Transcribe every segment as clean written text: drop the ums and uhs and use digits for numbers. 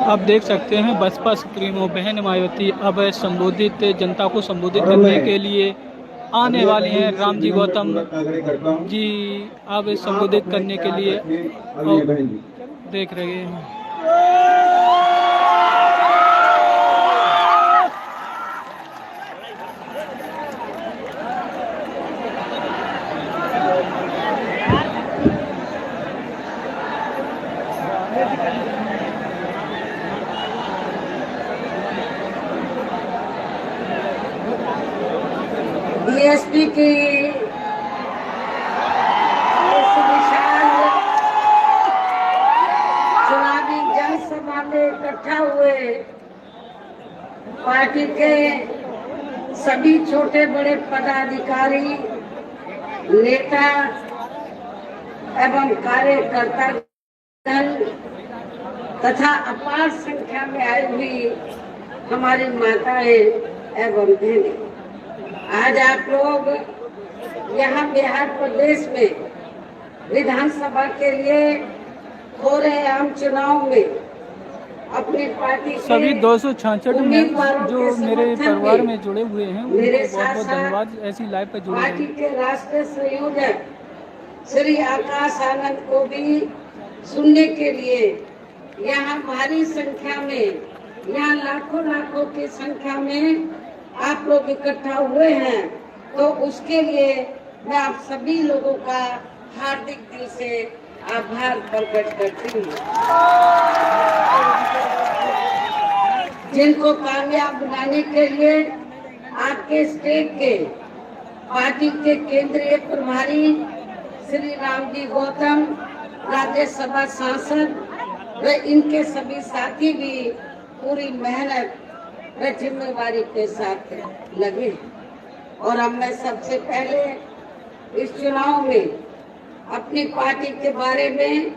आप देख सकते हैं बसपा सुप्रीमो बहन मायावती अब संबोधित जनता को संबोधित करने के लिए आने वाली हैं। रामजी गौतम जी अब संबोधित करने के लिए देख रहे हैं। बीएसपी की इस विशाल चुनावी जनसभा में इकट्ठा हुए पार्टी के सभी छोटे बड़े पदाधिकारी, नेता एवं कार्यकर्ता दल तथा अपार संख्या में आई हुई हमारी माताएं एवं बहनें, आज आप लोग यहाँ बिहार प्रदेश में विधानसभा के लिए हो रहे आम चुनाव में अपनी पार्टी सभी 266 में जो मेरे परिवार में जुड़े हुए हैं उनको बहुत बहुत धन्यवाद। ऐसी लाइव पर जुड़े पार्टी के राष्ट्रीय संयोजक श्री आकाश आनंद को भी सुनने के लिए यहाँ भारी संख्या में, यहाँ लाखों लाखों की संख्या में आप लोग इकट्ठा हुए हैं, तो उसके लिए मैं आप सभी लोगों का हार्दिक दिल से आभार प्रकट करती हूँ। जिनको कामयाब बनाने के लिए आपके स्टेट के पार्टी के केंद्रीय प्रभारी श्री रामजी गौतम, राज्यसभा सांसद व इनके सभी साथी भी पूरी मेहनत व जिम्मेवारी के साथ लगे। और अब मैं सबसे पहले इस चुनाव में अपनी पार्टी के बारे में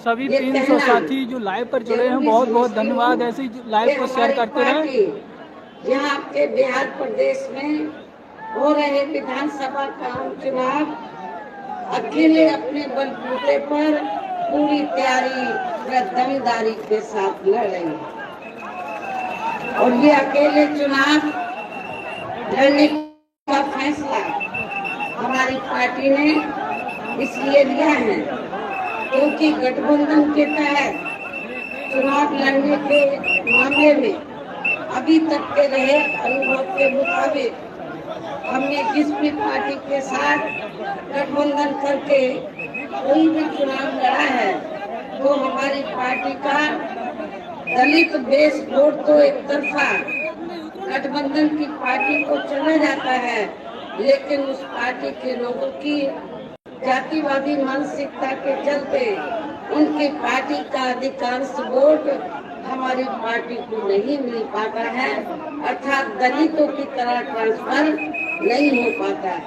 सभी 300 साथी जो लाइव पर जुड़े हैं बहुत बहुत धन्यवाद। ऐसे ही लाइव को शेयर करते रहें। यहाँ आपके बिहार प्रदेश में हो रहे विधानसभा का चुनाव अकेले अपने बलबूते पर पूरी तैयारी व दमदारी के साथ लड़ रही है। और ये अकेले चुनाव लड़ने का फैसला हमारी पार्टी ने इसलिए लिया है क्योंकि गठबंधन के तहत चुनाव लड़ने के मामले में अभी तक के रहे अनुभव के मुताबिक हमने जिस भी पार्टी के साथ गठबंधन करके कोई भी चुनाव लड़ा है तो हमारी पार्टी का दलित बेस वोट तो एक तरफा गठबंधन की पार्टी को चला जाता है, लेकिन उस पार्टी के लोगों की जातिवादी मानसिकता के चलते उनकी पार्टी का अधिकांश वोट हमारी पार्टी को नहीं मिल पाता है, अर्थात दलितों की तरह ट्रांसफर नहीं हो पाता है,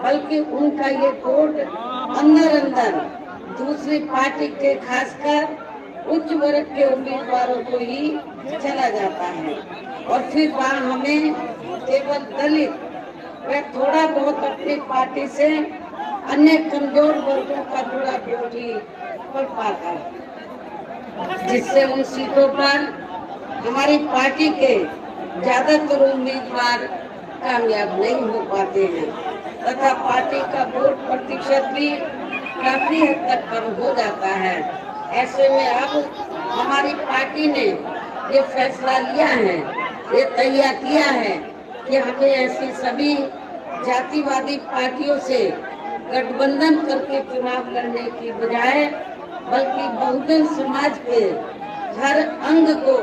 बल्कि उनका ये वोट अंदर अंदर दूसरी पार्टी के खासकर उच्च वर्ग के उम्मीदवारों को ही चला जाता है। और फिर वहाँ हमें केवल दलित व थोड़ा बहुत अपनी पार्टी से अन्य कमजोर वर्गों का थोड़ा वोट ही पड़ पाता है, जिससे उन सीटों पर हमारी पार्टी के ज्यादातर उम्मीदवार कामयाब नहीं हो पाते हैं तथा पार्टी का वोट प्रतिशत भी काफी हद तक कम हो जाता है। ऐसे में अब हमारी पार्टी ने ये फैसला लिया है, ये तैयार किया है कि हमें ऐसी सभी जातिवादी पार्टियों से गठबंधन करके चुनाव लड़ने की बजाय बल्कि बहुजन समाज के हर अंग को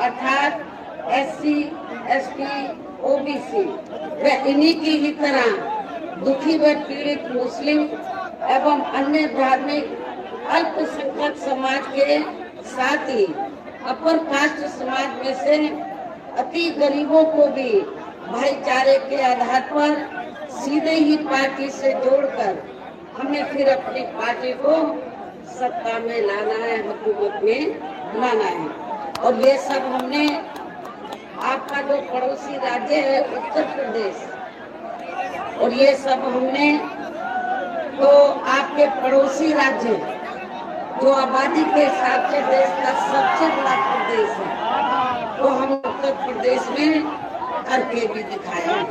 अर्थात SC, ST, OBC व इन्हीं की ही तरह दुखी व पीड़ित मुस्लिम एवं अन्य धार्मिक अल्पसंख्यक समाज के साथ ही अपर कास्ट समाज में से अति गरीबों को भी भाईचारे के आधार पर सीधे ही पार्टी से जोड़कर हमें फिर अपनी पार्टी को सत्ता में लाना है, हुकूमत में लाना है। और ये सब हमने आपका जो पड़ोसी राज्य है उत्तर प्रदेश, और ये सब हमने तो आपके पड़ोसी राज्य जो आबादी के हिसाब से देश का सबसे बड़ा प्रदेश है, वो हम उत्तर प्रदेश में करके भी दिखाया है।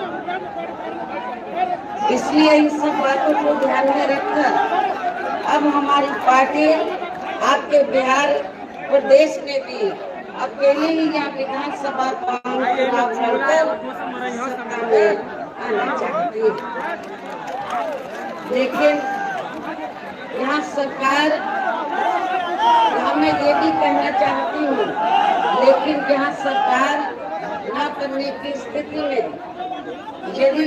इसलिए इन सब बातों को ध्यान में रखकर अब हमारी पार्टी आपके बिहार प्रदेश में भी अकेले ही यहाँ विधानसभा का चुनाव लड़कर सत्ता में आना चाहती है। लेकिन यहाँ सरकार, मैं ये भी कहना चाहती हूँ, लेकिन यहाँ सरकार न करने की स्थिति में यदि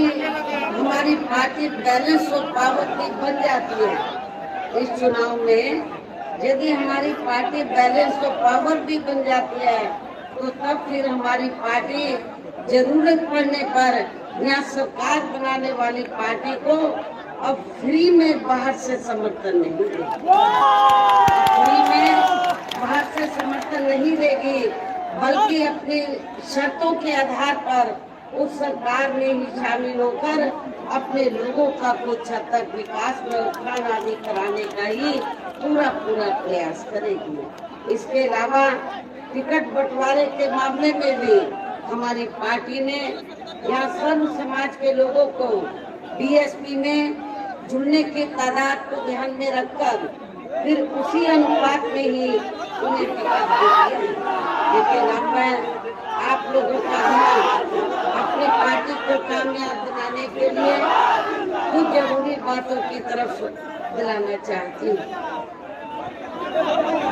हमारी पार्टी बैलेंस ऑफ पावर की बन जाती है इस चुनाव में, यदि हमारी पार्टी बैलेंस ऑफ पावर भी बन जाती है, तो तब फिर हमारी पार्टी जरूरत पड़ने पर यहाँ सरकार बनाने वाली पार्टी को अब फ्री में बाहर से समर्थन नहीं देगी। फ्री में बाहर से समर्थन नहीं देगी, बल्कि अपनी शर्तों के आधार पर उस सरकार में ही शामिल होकर अपने लोगों का कुछ हद तक विकास में उत्थान आदि कराने का ही पूरा प्रयास करेगी। इसके अलावा टिकट बंटवारे के मामले में भी हमारी पार्टी ने यहाँ सर्व समाज के लोगों को बीएसपी में जुड़ने की तादाद को ध्यान में रखकर फिर उसी अनुपात में ही उन्हें टिकट दी। लेकिन अब मैं आप लोगों का अपनी पार्टी को कामयाब बनाने के लिए कुछ जरूरी बातों की तरफ दिलाना चाहती हूँ।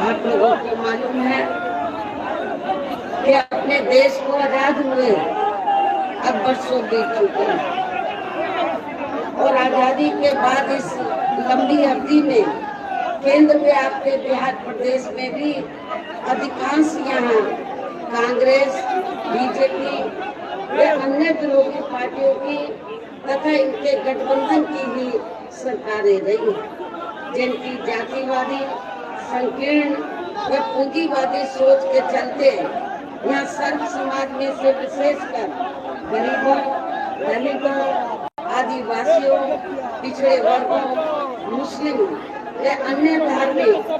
आप लोगों को मालूम है कि अपने देश को आजाद हुए अब वर्षों बीत चुके हैं, और आजादी के बाद इस लंबी अवधि में केंद्र में आपके बिहार प्रदेश में भी अधिकांश यहाँ कांग्रेस, बीजेपी व अन्य विरोधी पार्टियों की तथा इनके गठबंधन की ही सरकारें रही, जिनकी जातिवादी, संकीर्ण व पूंजीवादी सोच के चलते यहाँ सर्व समाज में से विशेषकर गरीबों, दलितों, आदिवासियों, पिछड़े वर्गों, मुस्लिम व अन्य धार्मिक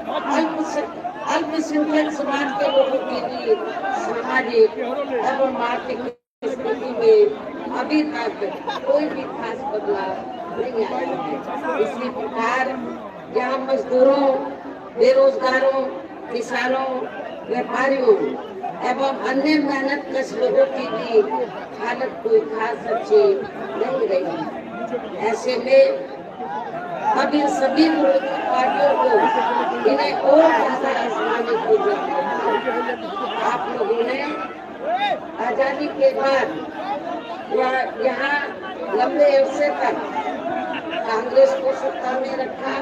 अल्पसंख्यक समाज के लोगों के लिए सामाजिक एवं आर्थिक स्थिति में अभी तक कोई भी खास बदलाव नहीं आया है। इसी प्रकार यहाँ मजदूरों, बेरोजगारों, किसानों, व्यापारियों एवं अन्य मेहनतकश लोगों की भी हालत कोई खास अच्छी नहीं रही। ऐसे में अब इन सभी विरोधी पार्टियों को इन्हें और ज्यादा आजमाने की जरूरत है। आप लोगों ने आजादी के बाद यहाँ लंबे अरसे तक कांग्रेस को सत्ता में रखा,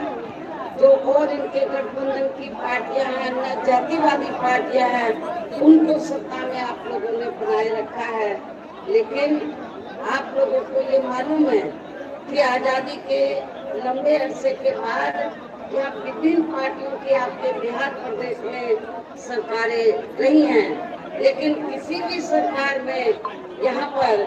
जो और इनके गठबंधन की पार्टियां हैं, अन्य जातिवादी पार्टियां हैं, उनको सत्ता में आप लोगों ने बनाए रखा है। लेकिन आप लोगों को ये मालूम है कि आजादी के लंबे अरसे के बाद यहाँ विभिन्न पार्टियों की आपके बिहार प्रदेश में सरकारें रही हैं, लेकिन किसी भी सरकार में यहाँ पर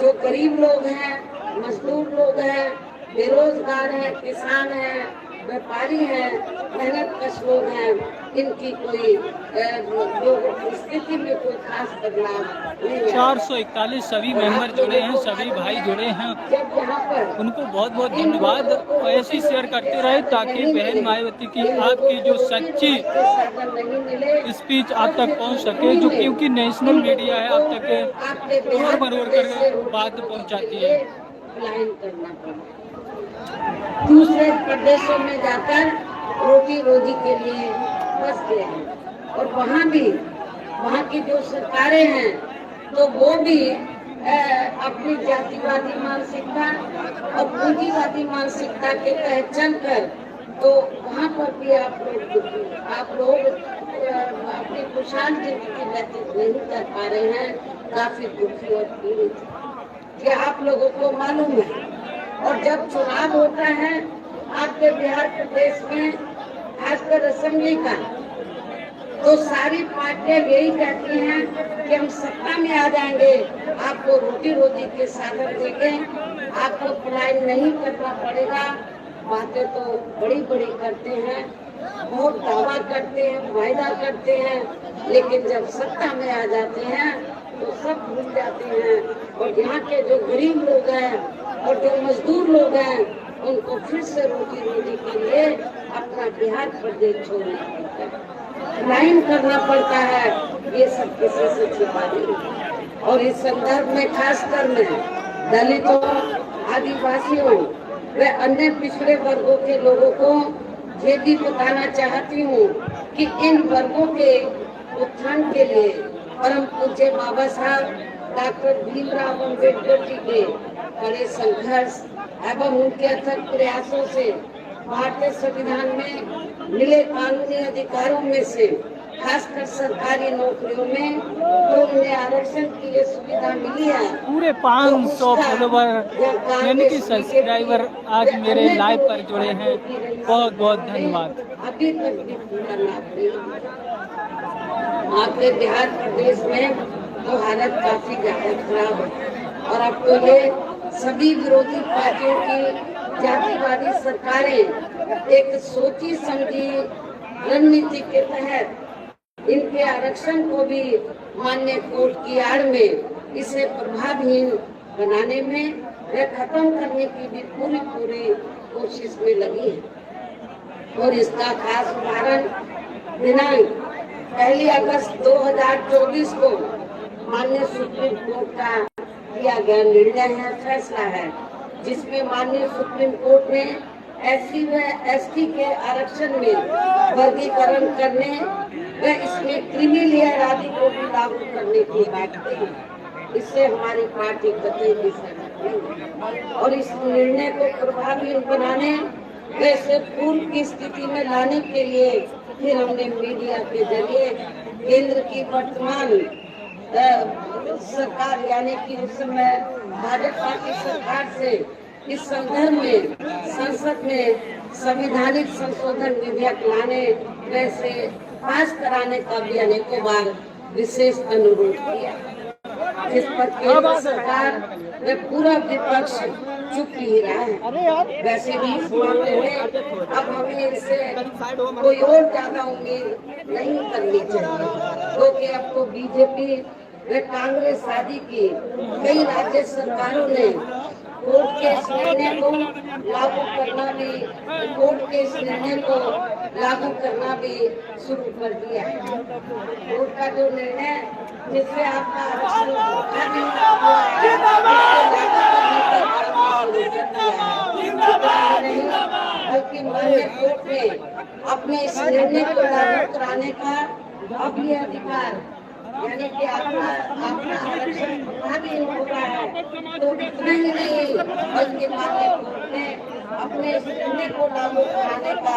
जो गरीब लोग हैं, मजदूर लोग हैं, बेरोजगार हैं, किसान हैं, व्यापारी हैं, मेहनतकश लोग हैं, इनकी कोई स्थिति में कोई खास बदलाव नहीं है। 441 सभी मेंबर जुड़े हैं, सभी भाई जुड़े हैं, जब यहाँ पर उनको बहुत बहुत धन्यवाद। ऐसे शेयर करते रहे ताकि बहन मायावती की आपकी जो सच्ची स्पीच आप तक पहुंच सके, जो क्योंकि नेशनल मीडिया है आप तक और मरोड़ कर बात पहुंचाती है। दूसरे प्रदेशों में जाकर रोटी रोजी के लिए बस गए हैं, और वहाँ की जो सरकारें हैं तो वो भी अपनी जातिवादी मानसिकता और पूंजीवादी मानसिकता के तहत चलकर, तो वहाँ पर भी आप लोग अपनी खुशहाल जिंदगी व्यतीत नहीं कर पा रहे हैं, काफी दुखी और पीड़ित। ये आप लोगों को मालूम है। और जब चुनाव होता है आपके बिहार प्रदेश में, खासकर असेंबली का, तो सारी पार्टियां यही कहती हैं कि हम सत्ता में आ जाएंगे, आपको रोटी रोजी के साधन देंगे, आपको पढ़ाई नहीं करना पड़ेगा। बातें तो बड़ी बड़ी करते हैं, बहुत दावा करते हैं, वायदा करते हैं, लेकिन जब सत्ता में आ जाते हैं तो सब भूल जाते हैं। और यहाँ के जो गरीब लोग हैं और जो मजदूर लोग हैं, उनको फिर से रोजी रोटी के लिए अपना बिहार प्रदेश छोड़ना पड़ता है, लाइन करना पड़ता है। ये सब किसी से छिपा नहीं। और इस संदर्भ में खासकर मैं दलितों, आदिवासियों व अन्य पिछड़े वर्गों के लोगों को ये भी बताना चाहती हूँ कि इन वर्गों के उत्थान के लिए परम पूज्य बाबा साहब डॉक्टर भीमराव अम्बेडकर जी के कड़े संघर्ष एवं उनके अथक प्रयासों से भारतीय संविधान में मिले कानूनी अधिकारों में से खासकर सरकारी नौकरियों में तो उन्हें आरक्षण की ये सुविधा मिली है। पूरे 500 फॉलोवर यानी कि सब्सक्राइबर आज मेरे लाइव पर जुड़े हैं। बहुत बहुत धन्यवाद। अभी तक भी पूरा लाभ नहीं हुआ। आपके बिहार प्रदेश में तो हालत काफी ज्यादा खराब है और अब तो ये सभी विरोधी पार्टियों की जातिवादी सरकारें एक सोची समझी रणनीति के तहत इनके आरक्षण को भी मान्य कोर्ट की आड़ में इसे प्रभावहीन बनाने में व खत्म करने की भी पूरी कोशिश में लगी है। और इसका खास उदाहरण दिनांक 1 अगस्त 2024 को माननीय सुप्रीम कोर्ट का किया गया निर्णय है, फैसला है, जिसमें माननीय सुप्रीम कोर्ट ने SC व ST के आरक्षण में वर्गीकरण करने व इसमें क्रीमी लेयर आदि को भी लागू करने की बात की। इससे हमारी पार्टी कतई भी सहमत नहीं और इस निर्णय को प्रभावी बनाने व इसे पूर्व की स्थिति में लाने के लिए फिर हमने मीडिया के जरिए केंद्र की वर्तमान सरकार यानी कि उस समय भाजपा की सरकार से इस संदर्भ में संसद में संवैधानिक संशोधन विधेयक लाने वैसे पास कराने का भी अनेकों बार विशेष अनुरोध किया, जिस पर केंद्र सरकार व पूरा विपक्ष चुप ही रहा है। वैसे भी इस मामले में अब हमें इससे कोई और ज्यादा उम्मीद नहीं करनी चाहिए, क्योंकि अब तो बीजेपी व कांग्रेस आदि की कई राज्य सरकारों ने कोर्ट के इस निर्णय को लागू करना भी शुरू कर दिया है। कोर्ट का जो निर्णय जिससे आपका आरक्षण नहीं, बल्कि माननीय कोर्ट ने अपने इस निर्णय को लागू कराने का अब ये अधिकार यानी कि अपना आरक्षण प्रभावी हो रहा है। तो इतना ही नहीं बल्कि माननीय कोर्ट ने अपने इस निर्णय को लागू कराने का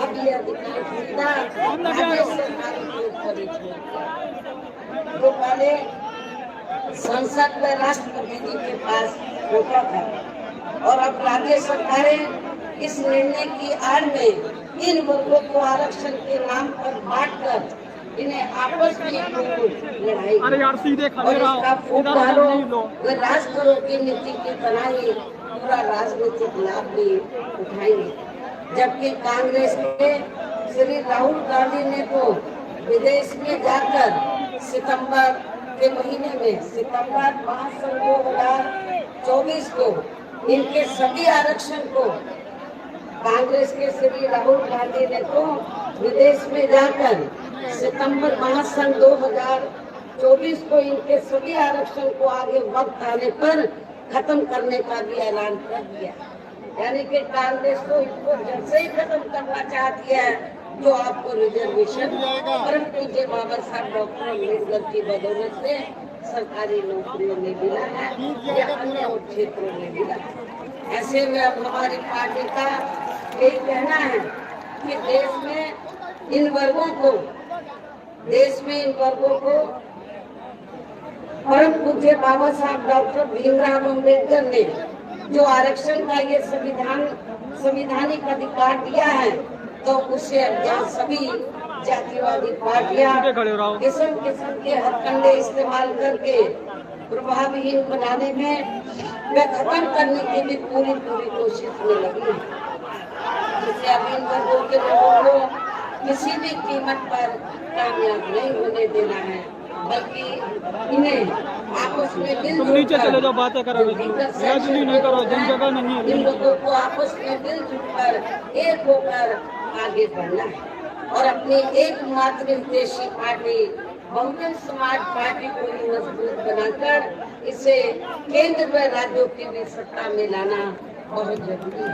अब ये अधिकार सीधा राज्य सरकारों के ऊपर ही छोड़ दिया। तो पहले संसद में राष्ट्रपति जी के पास होता था और अब राज्य सरकारें इस निर्णय की आड़ में इन वर्गों को आरक्षण के नाम पर बांटकर इन्हें आपस में लड़ाई और इसका फूटबालों व राजकरों की नीति की तरह ही पूरा राजनीतिक लाभ भी उठाएंगे। जबकि कांग्रेस के श्री राहुल गांधी ने तो विदेश में जाकर सितंबर के महीने में सितंबर 2024 को इनके सभी आरक्षण को कांग्रेस के श्री राहुल गांधी ने तो विदेश में जाकर सितंबर महासंघ 2024 को इनके सभी आरक्षण को आगे वक्त आने पर खत्म करने का भी ऐलान कर दिया। यानी कि कांग्रेस तो इसको जैसे ही खत्म करना चाहती है जो आपको रिजर्वेशन परम पूज्य बाबा साहब डॉक्टर अम्बेडकर की बदौलत से सरकारी नौकरियों में मिला है या अन्य क्षेत्रों में मिला है। ऐसे में अब हमारी पार्टी का यही कहना है कि देश में इन वर्गों को परम पूज्य बाबा साहब डॉक्टर भीमराव अम्बेडकर ने जो आरक्षण का ये संविधानिक अधिकार दिया है, तो उसे अब सभी जातिवादी पार्टियां किस्म किस्म के हथकंडे इस्तेमाल करके प्रभावहीन बनाने में व खत्म करने की भी पूरी कोशिश में लगी है। जिससे अब इन वर्गों के लोगों को किसी भी कीमत पर कामयाब नहीं होने देना है, बल्कि इन्हें आपस में तुम मिलजुल नीचे कर चले जाओ, बातें करो, राजनी नहीं करो, जिन जगह नहीं है। इन लोगों को आपस में मिलजुल कर एक होकर आगे बढ़ना है और अपनी एकमात्र विदेशी पार्टी बहुजन समाज पार्टी को ही मजबूत बनाकर इसे केंद्र व राज्यों की भी सत्ता में लाना बहुत जरूरी है।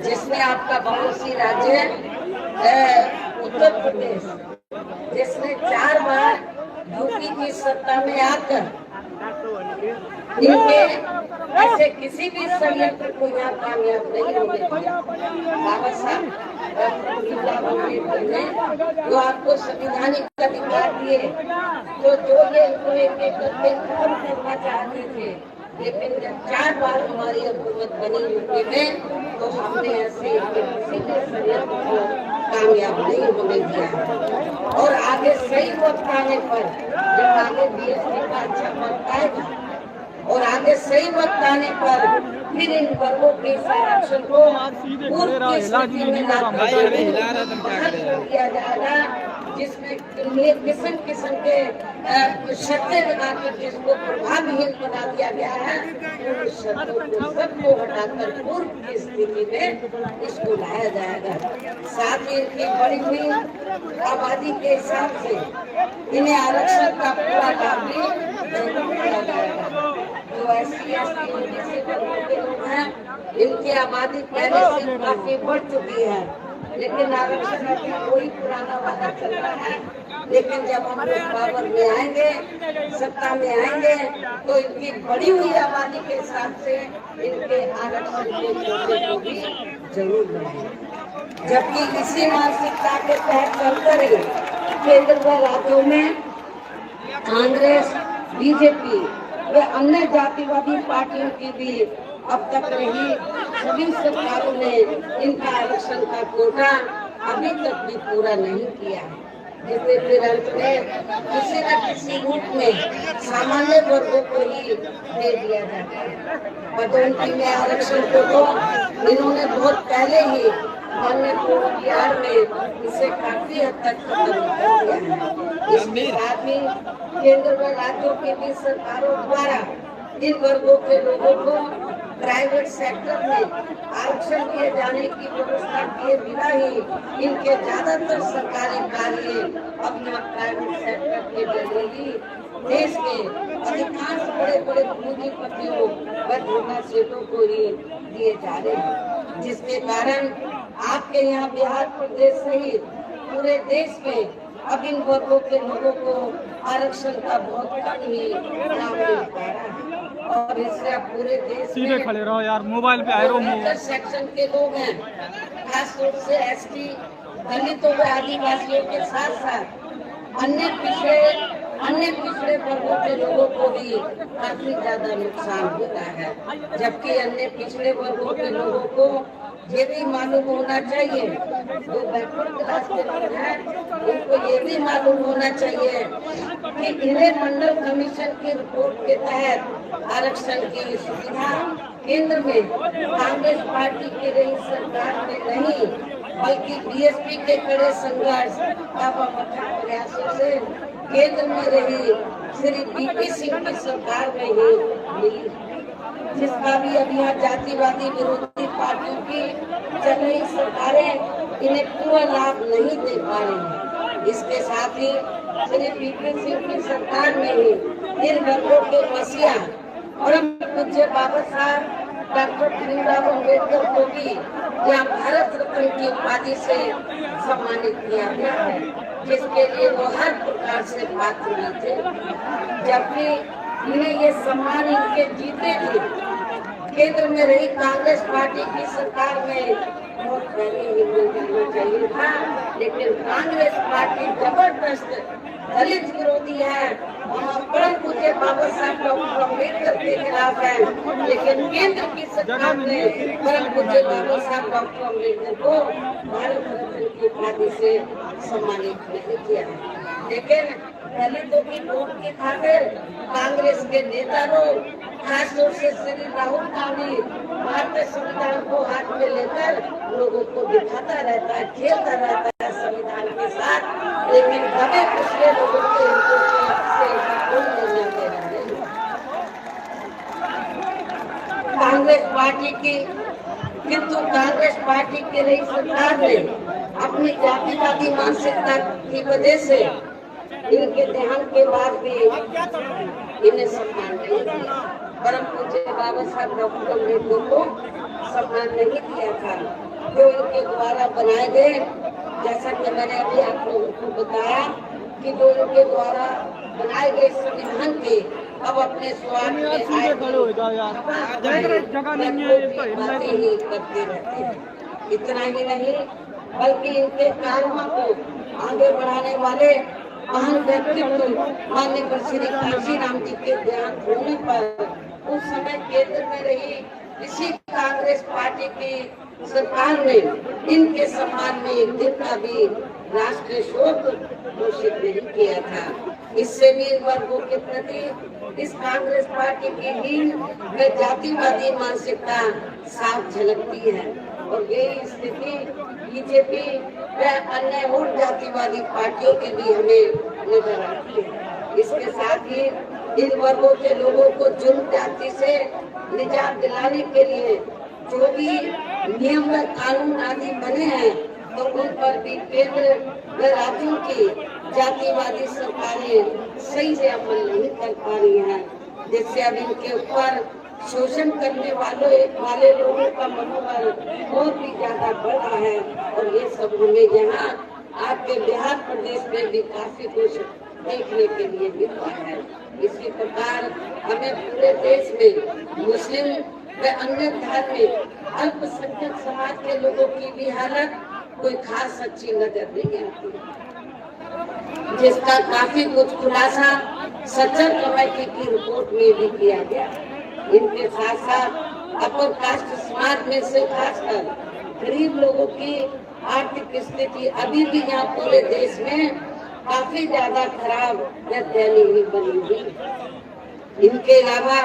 जिसने आपका पड़ोसी राज्य उत्तर प्रदेश, जिसने 4 बार यूपी की सत्ता में आकर इनके ऐसे किसी भी षड्यंत्र को यहाँ कामयाब नहीं होने दिया। बाबा साहब डॉक्टर भीमराव अम्बेडकर ने जो आपको संवैधानिक अधिकार दिए, तो जो ये इनको एक करके खत्म करना चाहते थे, लेकिन जब 4 बार हमारी हुकूमत बनी यूपी में, तो हमने ऐसे किसी भी षड्यंत्र को कामयाब नहीं होने दिया। और आगे सही वक्त आने पर, जब आगे बीएसपी का अच्छा वक्त आएगा और आगे सही वक्त आने पर फिर इन वर्गों के संरक्षण को पूर्व की स्थिति में किया जाएगा, जिसमें किस्म किस्म के शर्तें लगाकर जिसको प्रभावहीन बना दिया गया है, उन शर्तों को सबको हटाकर पूर्व की स्थिति में इसको लाया जाएगा। साथ ही इनकी बढ़ी हुई आबादी के हिसाब से इन्हें आरक्षण का पूरा लाभ भी दिया जाएगा। जो SC/ST ओबीसी वर्गों के लोग हैं, इनकी आबादी पहले से काफी बढ़ चुकी है, लेकिन आरक्षण का कोई पुराना वादा चल रहा है। लेकिन जब हम लोग पावर में आएंगे, सत्ता में आएंगे, तो इनकी बढ़ी हुई आबादी के हिसाब से इनके आरक्षण के कोटे को भी जरूर बढ़ाएंगे। जबकि इसी मानसिकता के तहत चलकर ही केंद्र व राज्यों में कांग्रेस, बीजेपी व अन्य जातिवादी पार्टियों की भी अब तक रही सभी सरकारों ने इनका आरक्षण का कोटा अभी तक भी पूरा नहीं किया है, जिससे फिर अंत में किसी न किसी रूप में सामान्य वर्गों को ही दे दिया जाता है। पदोन्नति में आरक्षण को तो इन्होंने बहुत पहले ही बिहार में इसे काफी हद तक खत्म कर दिया है। इसके साथ ही केंद्र व राज्यों की भी सरकारों द्वारा इन वर्गों के लोगों को प्राइवेट सेक्टर में आरक्षण दिए जाने की व्यवस्था किए बिना ही इनके ज्यादातर सरकारी कार्य अब यहाँ प्राइवेट सेक्टर के जरिए ही देश के अधिकांश बड़े बड़े पूंजीपतियों व धोखा सेठों को ही दिए जा रहे हैं, जिसके कारण आपके यहाँ बिहार प्रदेश सहित पूरे देश में अब इन वर्गों के लोगों को आरक्षण का बहुत कम ही लाभ मिल पा रहा है। और इससे अब पूरे देश सीधे खड़े रहो यार, मोबाइल पे आए रहो। सेक्शन के लोग हैं, खासतौर से ST, दलितों व आदिवासियों के साथ साथ अन्य पिछड़े वर्गों के लोगों को भी काफी ज्यादा नुकसान होता है। जबकि अन्य पिछड़े वर्गों के लोगों को ये भी मालूम होना चाहिए, जो बैकवर्ड क्लास के लोग हैं, उनको ये भी मालूम होना चाहिए कि इन्हें मंडल कमीशन की रिपोर्ट के तहत आरक्षण की सुविधा केंद्र में कांग्रेस पार्टी की रही सरकार में नहीं, बल्कि बीएसपी के कड़े संघर्ष प्रयासों से केंद्र में रही श्री VP सिंह की सरकार में ही मिली, जिसका भी अब यहाँ जातिवादी विरोधी पार्टियों की चल रही सरकारें इन्हें पूरा लाभ नहीं दे पा रही हैं। इसके साथ ही श्री VP सिंह की सरकार में ही इन वर्गों के मसीहा और पूज्य बाबा साहब डॉक्टर भीमराव अम्बेडकर को भी यहाँ भारत रत्न की उपाधि से सम्मानित किया गया है, जिसके लिए वो हर प्रकार से पात्र हुए थे। जबकि इन्हें ये सम्मान इनके जीते भी केंद्र में रही कांग्रेस पार्टी की सरकार में बहुत पहले ही मिल जाना चाहिए था, लेकिन कांग्रेस पार्टी जबरदस्त दलित विरोधी है, परम पूज्य बाबा साहब डॉक्टर अम्बेडकर के खिलाफ है, लेकिन केंद्र की सरकार ने परम पूज्य बाबा साहब डॉक्टर अम्बेडकर को भारत रत्न की उपाधि से सम्मानित नहीं किया है। लेकिन दलितों की वोट की खातिर कांग्रेस के नेता लोग खासतौर से श्री राहुल गांधी भारतीय संविधान को हाथ में लेकर लोगों को दिखाता रहता है, खेलता रहता है संविधान के साथ, लेकिन दबे पिछले लोगों को इनको से कोई नहीं दे रहे हैं। कांग्रेस पार्टी की किंतु कांग्रेस पार्टी की रही सरकार ने अपनी जातिवादी मानसिकता की वजह से इनके देहांत के बाद भी इन्हें सम्मान नहीं दिया। परम पूज्य बाबा साहब डॉक्टर अम्बेडकर को सम्मान नहीं दिया था जो इनके द्वारा बनाए गए, जैसा कि मैंने अभी आप लोगों को बताया कि जो इनके द्वारा बनाए गए संविधान के अब अपने स्वार्थ में करते रहते हैं। इतना ही नहीं बल्कि इनके कार्यों को आगे बढ़ाने वाले महान व्यक्तित्व माननीय श्री काशीराम जी के देहांत होने पर उस समय केंद्र में रही इसी कांग्रेस पार्टी की सरकार ने इनके सम्मान में एक दिन का भी राष्ट्रीय शोक घोषित नहीं किया था। इससे भी वर्गों के प्रति इस कांग्रेस पार्टी की हीन व जातिवादी मानसिकता साफ झलकती है और यही स्थिति बीजेपी व अन्य और जातिवादी पार्टियों की भी हमें नजर आती है। इसके साथ ही इन वर्गों के लोगों को जुर्म जाति से निजात दिलाने के लिए जो भी नियम व कानून आदि बने हैं तो उन पर भी केंद्र व राज्यों की जातिवादी सरकारें सही से अमल नहीं कर पा रही हैं, जिससे अब इनके ऊपर शोषण करने वाले लोगों का मनोबल और भी ज्यादा बढ़ा है। और ये सब हमें यहाँ आपके बिहार प्रदेश में भी काफी कुछ देखने के लिए मिलता है। इसी प्रकार हमें पूरे देश में मुस्लिम व अन्य धर्म में अल्पसंख्यक समाज के लोगों की भी हालत कोई खास अच्छी नजर नहीं आती, जिसका काफी कुछ खुलासा सज्जन कमेटी की रिपोर्ट में भी किया गया। इनके साथ साथ अपर कास्ट समाज में से खासकर गरीब लोगों की आर्थिक स्थिति अभी भी यहाँ पूरे देश में काफी ज्यादा खराब व दयनीय बनी हुई। इनके अलावा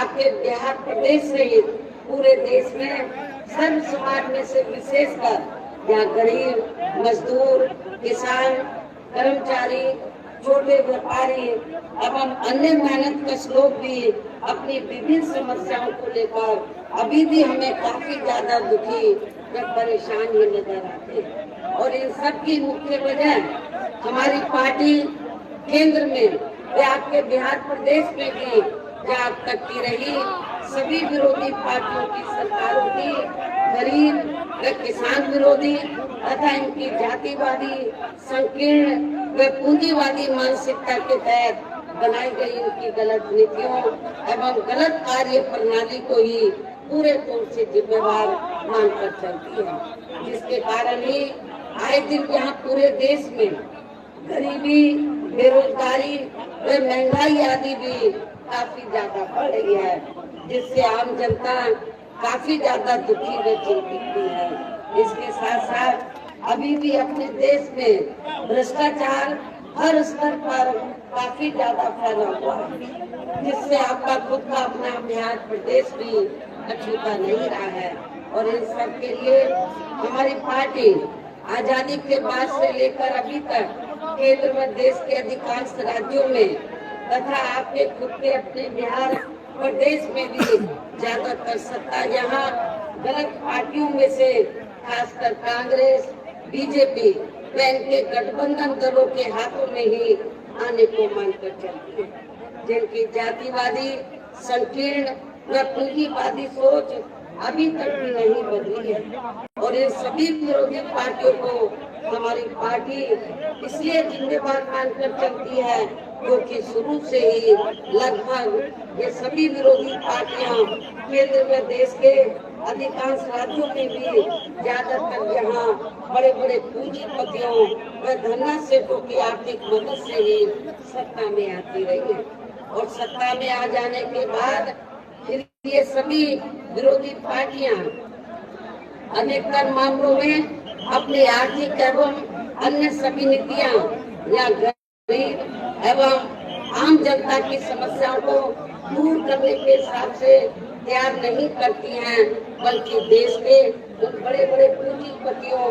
आपके बिहार प्रदेश सहित पूरे देश में सर्व समाज में से विशेषकर यहाँ गरीब, मजदूर, किसान, कर्मचारी, छोटे व्यापारी एवं अन्य मेहनतकश लोग भी अपनी विभिन्न समस्याओं को लेकर अभी भी हमें काफी ज्यादा दुखी व परेशान ही नजर आते हैं। और इन सब की मुख्य वजह हमारी पार्टी केंद्र में व आपके बिहार प्रदेश में भी जब तक की रही सभी विरोधी पार्टियों की सरकारों की गरीब व किसान विरोधी तथा इनकी जातिवादी संकीर्ण व पूंजीवादी मानसिकता के तहत बनाई गई उनकी गलत नीतियों एवं गलत कार्य प्रणाली को ही पूरे तौर से जिम्मेवार मानकर चलती है, जिसके कारण ही आए दिन यहाँ पूरे देश में गरीबी, बेरोजगारी व महंगाई आदि भी काफी ज्यादा बढ़ रही है, जिससे आम जनता काफी ज्यादा दुखी व चिंतित भी है। इसके साथ साथ अभी भी अपने देश में भ्रष्टाचार हर स्तर पर काफी ज्यादा फैला हुआ है, जिससे आपका खुद का अपना बिहार प्रदेश भी अछूता नहीं रहा है। और इन सब के लिए हमारी पार्टी आजादी के बाद से लेकर अभी तक केंद्र व देश के अधिकांश राज्यों में तथा आपके खुद के अपने बिहार प्रदेश में भी ज्यादातर सत्ता यहाँ गलत पार्टियों में से खासकर कांग्रेस, बीजेपी व इनके गठबंधन दलों के हाथों में ही आने को मानकर चलती है, जिनकी जातिवादी, संकीर्ण व पूंजीवादी सोच अभी तक भी नहीं बदली है। और इन सभी विरोधी पार्टियों को हमारी पार्टी इसलिए जिम्मेवार मानकर चलती है क्योंकि शुरू से ही लगभग ये सभी विरोधी पार्टियां केंद्र व देश के अधिकांश राज्यों में भी ज्यादातर यहाँ बड़े बड़े पूंजीपतियों व धनासेठों की आर्थिक मदद से ही सत्ता में आती रही है। और सत्ता में आ जाने के बाद फिर ये सभी विरोधी पार्टियां अनेकतर मामलों में अपनी आर्थिक एवं अन्य सभी नीतियां या गरीब एवं आम जनता की समस्याओं को दूर करने के हिसाब से तैयार नहीं करती हैं, बल्कि देश के उन बड़े बड़े पूंजीपतियों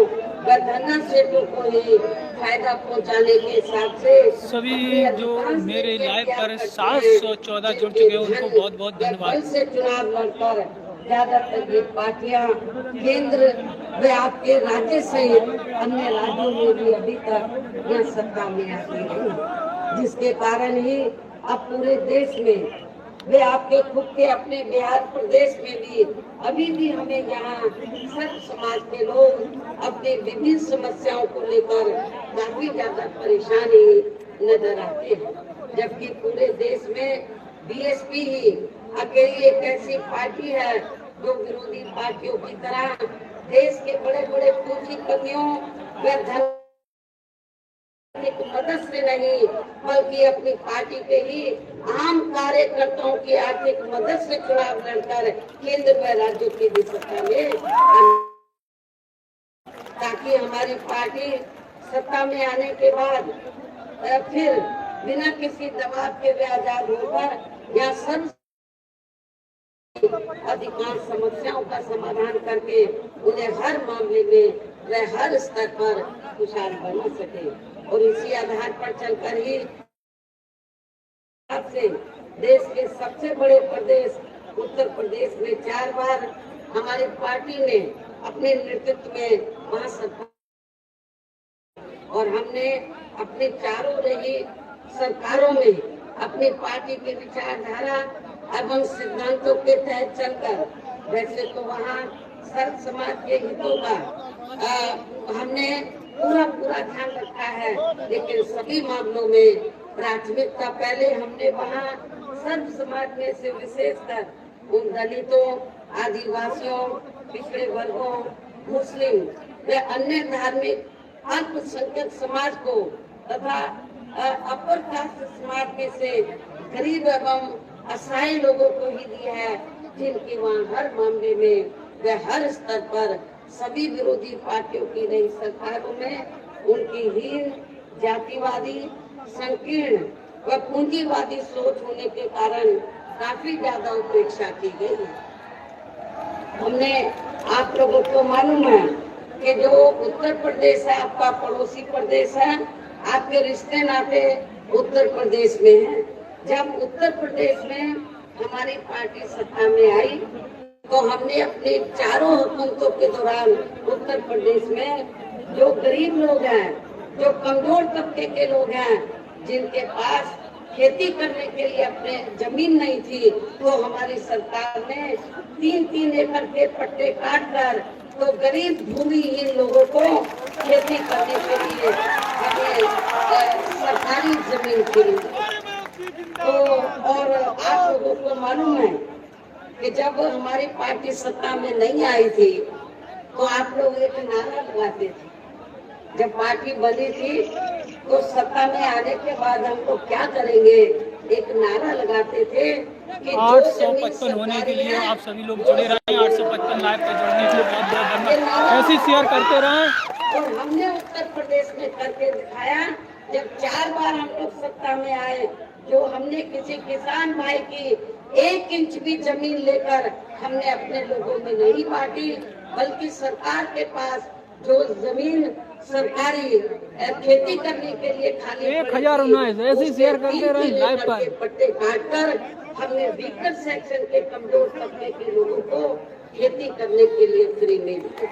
व धनसेठों को ही फायदा पहुंचाने के हिसाब से सभी जो मेरे लाइव पर 714 जुड़ चुके हैं उनको बहुत बहुत धन्यवाद। से चुनाव लड़कर ज्यादातर ये पार्टियां केंद्र व आपके राज्य सहित अन्य राज्यों में भी अभी तक यह सत्ता में आती है, जिसके कारण ही अब पूरे देश में वे आपके खुद के अपने बिहार प्रदेश में भी अभी भी हमें यहाँ सर्व समाज के लोग अपने विभिन्न समस्याओं को लेकर काफी ज्यादा परेशानी नजर आते हैं, जबकि पूरे देश में बीएसपी ही अकेली एक ऐसी पार्टी है जो विरोधी पार्टियों की तरह देश के बड़े बड़े पूंजीपतियों व धन की मदद से नहीं, बल्कि अपनी पार्टी के ही आम कार्यकर्ताओं की आर्थिक मदद से चुनाव लड़कर केंद्र व राज्यों की भी सत्ता में, ताकि हमारी पार्टी सत्ता में आने के बाद फिर बिना किसी दबाव के वे आजाद होकर या सर्व अधिकांश समस्याओं का समाधान करके उन्हें हर मामले में व हर स्तर पर खुशहाल बना सके। और इसी आधार पर चलकर ही से देश के सबसे बड़े प्रदेश उत्तर प्रदेश में 4 बार हमारी पार्टी ने अपने नेतृत्व में वहाँ सरकार, और हमने अपने चारों रही सरकारों में अपनी पार्टी के विचारधारा एवं सिद्धांतों के तहत चलकर, वैसे तो वहाँ सर्व समाज के हितों का हमने पूरा ध्यान रखा है, लेकिन सभी मामलों में प्राथमिकता पहले हमने वहाँ सर्व समाज में से विशेषकर उन दलितों, आदिवासियों, पिछड़े वर्गों, मुस्लिम व अन्य धार्मिक अल्पसंख्यक समाज को तथा अपर कास्ट समाज में से गरीब एवं असहाय लोगों को ही दिया है, जिनकी वहाँ हर मामले में व हर स्तर पर सभी विरोधी पार्टियों की नई सरकारों में उनकी हीन, जातिवादी, संकीर्ण व पूंजीवादी सोच होने के कारण काफी ज्यादा उपेक्षा की गई। हमने आप लोगों को मालूम है कि जो उत्तर प्रदेश है आपका पड़ोसी प्रदेश है, आपके रिश्ते नाते उत्तर प्रदेश में है। जब उत्तर प्रदेश में हमारी पार्टी सत्ता में आई तो हमने अपने चारों हुकूमतों के दौरान उत्तर प्रदेश में जो गरीब लोग हैं, जो कमजोर तबके के लोग हैं, जिनके पास खेती करने के लिए अपने जमीन नहीं थी, तो हमारी सरकार ने 3-3 एकड़ के पट्टे काट कर तो गरीब भूमिहीन लोगों को खेती करने के लिए हमें सरकारी जमीन खरीदी। तो और आप लोगों को मालूम है कि जब हमारी पार्टी सत्ता में नहीं आई थी तो आप लोग एक नारा लगाते थे, जब पार्टी बनी थी तो सत्ता में आने के बाद हम लोग क्या करेंगे, एक नारा लगाते थे कि 855 होने के लिए आप सभी लोग जुड़े रहे। 855 लाइव पे जुड़ने के लिए बहुत बहुत धन्यवाद। ऐसे शेयर करते रहें। और हमने उत्तर प्रदेश में करके दिखाया। जब 4 बार हम लोग सत्ता में आए, जो हमने किसी किसान भाई की 1 इंच भी जमीन लेकर हमने अपने लोगों में नहीं बांटी, बल्कि सरकार के पास जो जमीन सरकारी खेती करने के लिए खाली 1019 ऐसे शेयर करते रहे लाइव पर। पट्टे काटकर हमने वीकर सेक्शन के कमजोर तबके के लोगों को खेती करने के लिए फ्री में दी।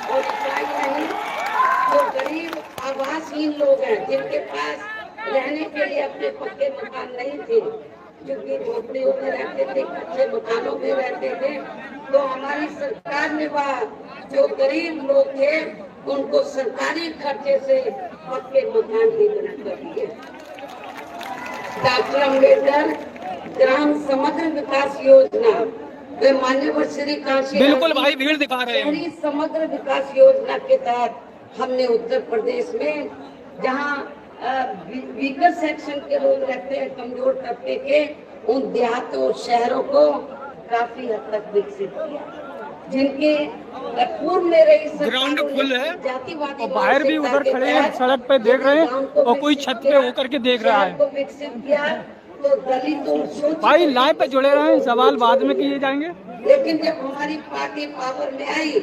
और इतना ही नहीं, जो गरीब आवासहीन लोग हैं, जिनके पास रहने के लिए अपने पक्के मकान नहीं थे, जो कि झोपड़ियों में रहते थे, कच्चे मकानों में रहते थे, तो हमारी सरकार ने वह जो गरीब लोग थे उनको सरकारी खर्चे से पक्के मकान भी बना कर दिए। डॉक्टर अम्बेडकर ग्राम समग्र विकास योजना वे माननीय श्री काशी बिल्कुल भाई भीड़ दिखा रहे हैं। शहरी समग्र विकास योजना के तहत हमने उत्तर प्रदेश में जहां वीकर सेक्शन के लोग रहते हैं, कमजोर तबके के, उन देहातों और शहरों को काफी हद तक विकसित किया, जिनके पूर्व में रही ग्राउंड फुल है जातिवादी और बाहर भी उधर खड़े हैं, सड़क पे देख रहे हैं और कोई छत पे होकर के देख रहा है। को विकसित किया तो दलितों शोषित भाई लाइव पे जुड़े रहें, सवाल बाद में किए जाएंगे। लेकिन जब हमारी पार्टी पावर में आई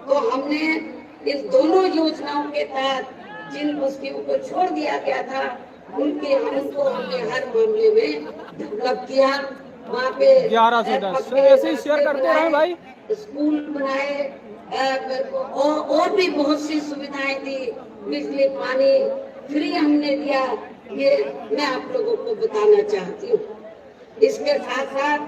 तो हमने इन दोनों योजनाओं के तहत जिन बस्तियों को छोड़ दिया गया था हमने हर मामले में डेवलप किया। वहाँ पे 11 से 10 ऐसे ही शेयर करते रहें भाई। स्कूल बनाए और भी बहुत सी सुविधाएं दी, बिजली पानी फ्री हमने दिया। ये मैं आप लोगों को बताना चाहती हूँ। इसके साथ साथ